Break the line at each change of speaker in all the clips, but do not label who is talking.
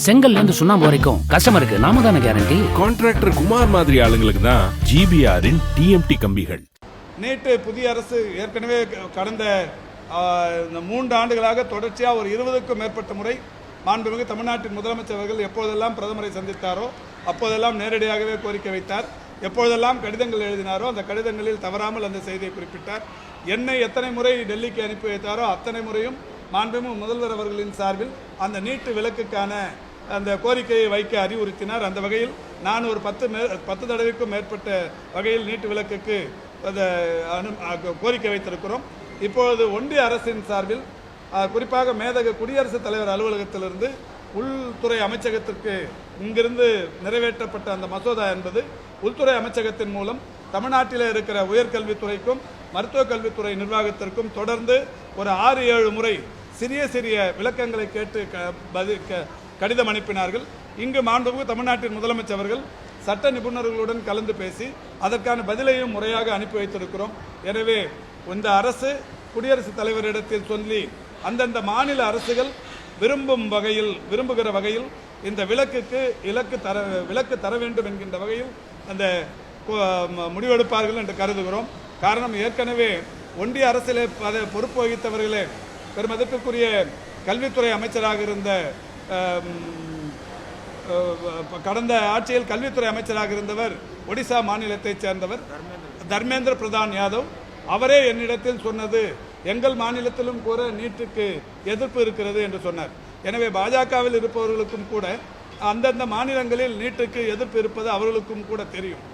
செங்கல்ல இருந்து சுண்ணாம்பு வரைக்கும் கஸ்டமருக்கு நாம தானே கேரண்டி.
கான்ட்ராக்டர் குமார் மாதிரி ஆளுங்களுக்கு தான் ஜிபிஆரின் டிஎம்டி கம்பிகள்.
நேற்று புதிய அரசு ஏற்கனவே கடந்த இந்த 3 ஆண்டுகளாக தொடர்ச்சியாக ஒரு 20க்கும் மேற்பட்ட முறை மாண்புமிகு தமிழ்நாட்டின் முதலமைச்சர் அவர்கள் எப்போதெல்லாம் பிரதமரை சந்தித்தாரோ அப்போதெல்லாம் நேரடியாகவே கோரிக்கை வைத்தார். எப்போதெல்லாம் கடிதங்கள் எழுதினாரோ அந்த கடிதங்களில் தவறாமல் அந்த செய்தியை குறிப்பிட்டார். என்னை எத்தனை முறை டெல்லிக்கு அனுப்பி வைத்தாரோ அத்தனை முறையும் மாண்புமிகு முதல்வர் அவர்களின் சார்பில் அந்த நீட்டு விலக்குக்கான அந்த கோரிக்கையை வைக்க அறிவுறுத்தினார். அந்த வகையில் நான் ஒரு 10 தடவைக்கும் மேற்பட்ட வகையில் நீட்டு விலக்குக்கு கோரிக்கை வைத்திருக்கிறோம். இப்பொழுது ஒன்றிய அரசின் சார்பில் குறிப்பாக மேதகு குடியரசுத் தலைவர் அலுவலகத்திலிருந்து உள்துறை அமைச்சகத்திற்கு இங்கிருந்து நிறைவேற்றப்பட்ட அந்த மசோதா என்பது உள்துறை அமைச்சகத்தின் மூலம் தமிழ்நாட்டில் இருக்கிற உயர்கல்வித்துறைக்கும் மருத்துவக் கல்வித்துறை நிர்வாகத்திற்கும் தொடர்ந்து ஒரு 6-7 முறை சிறிய சிறிய விளக்கங்களை கேட்டு கடிதம் அனுப்பினார்கள். இங்கு மாண்புமிகு தமிழ்நாட்டின் முதலமைச்சர் அவர்கள் சட்ட நிபுணர்களுடன் கலந்து பேசி அதற்கான பதிலையும் முறையாக அனுப்பி வைத்திருக்கிறோம். எனவே இந்த அரசு குடியரசுத் தலைவரிடத்தில் சொல்லி அந்தந்த மாநில அரசுகள் விரும்புகிற வகையில் இந்த விலக்கு தர வேண்டும் என்கின்ற வகையில் அந்த முடிவெடுப்பார்கள் என்று கருதுகிறோம். காரணம், ஏற்கனவே ஒன்றிய அரசிலே பொறுப்பு வகித்தவர்களே பெருமதிப்பிற்குரிய கல்வித்துறை அமைச்சராக இருந்த கடந்த ஆட்சியில் கல்வித்துறை அமைச்சராக இருந்தவர் ஒடிசா மாநிலத்தைச் சேர்ந்தவர் தர்மேந்திர பிரதான் யாதவ். அவரே என்னிடத்தில் சொன்னது, எங்கள் மாநிலத்திலும் கூட நீட்டுக்கு எதிர்ப்பு இருக்கிறது என்று சொன்னார். எனவே பாஜகவில் இருப்பவர்களுக்கும் கூட அந்தந்த மாநிலங்களில் நீட்டுக்கு எதிர்ப்பு இருப்பது அவர்களுக்கும் கூட தெரியும்.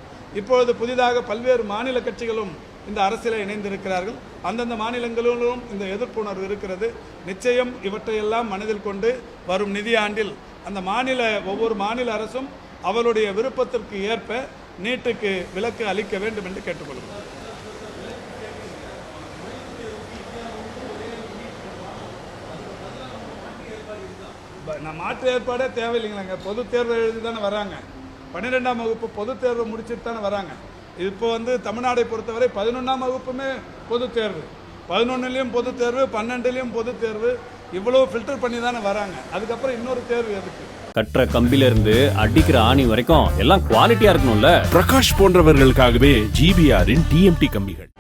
இப்பொழுது புதிதாக பல்வேறு மாநில கட்சிகளும் இந்த அரசியலில் இணைந்திருக்கிறார்கள். அந்தந்த மாநிலங்களிலும் இந்த எதிர்ப்புணர்வு இருக்கிறது. நிச்சயம் இவற்றையெல்லாம் மனதில் கொண்டு வரும் நிதியாண்டில் அந்த ஒவ்வொரு மாநில அரசும் அவருடைய விருப்பத்திற்கு ஏற்ப நீட்டுக்கு விலக்கு அளிக்க வேண்டும் என்று கேட்டுக்கொள்கிறோம். நான் மாற்று ஏற்பாடே தேவையில்லைங்களாங்க. பொது தேர்வு எழுதி தானே வராங்க. 12ஆம் வகுப்பு பொது தேர்வு முடிச்சுட்டு தானே வராங்க. இப்போ தமிழ்நாடை பொறுத்தவரை 11ஆம் வகுப்புமே பொது தேர்வு, 11லையும் பொது தேர்வு, 12லையும் பொது தேர்வு, இவ்வளவு ஃபில்டர் பண்ணி தானே வராங்க. அதுக்கப்புறம் இன்னொரு தேர்வு எதுக்கு?
கட்டுற கம்பில இருந்து அடிக்கிற ஆணி வரைக்கும் எல்லாம் குவாலிட்டியா இருக்கணும்ல.
பிரகாஷ் போன்றவர்களுக்காகவே ஜிபிஆரின் டிஎம்டி கம்பிகள்.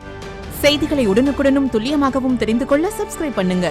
செய்திகளை உடனுக்குடனும் துல்லியமாகவும் தெரிந்து கொள்ள சப்ஸ்கிரைப் பண்ணுங்க.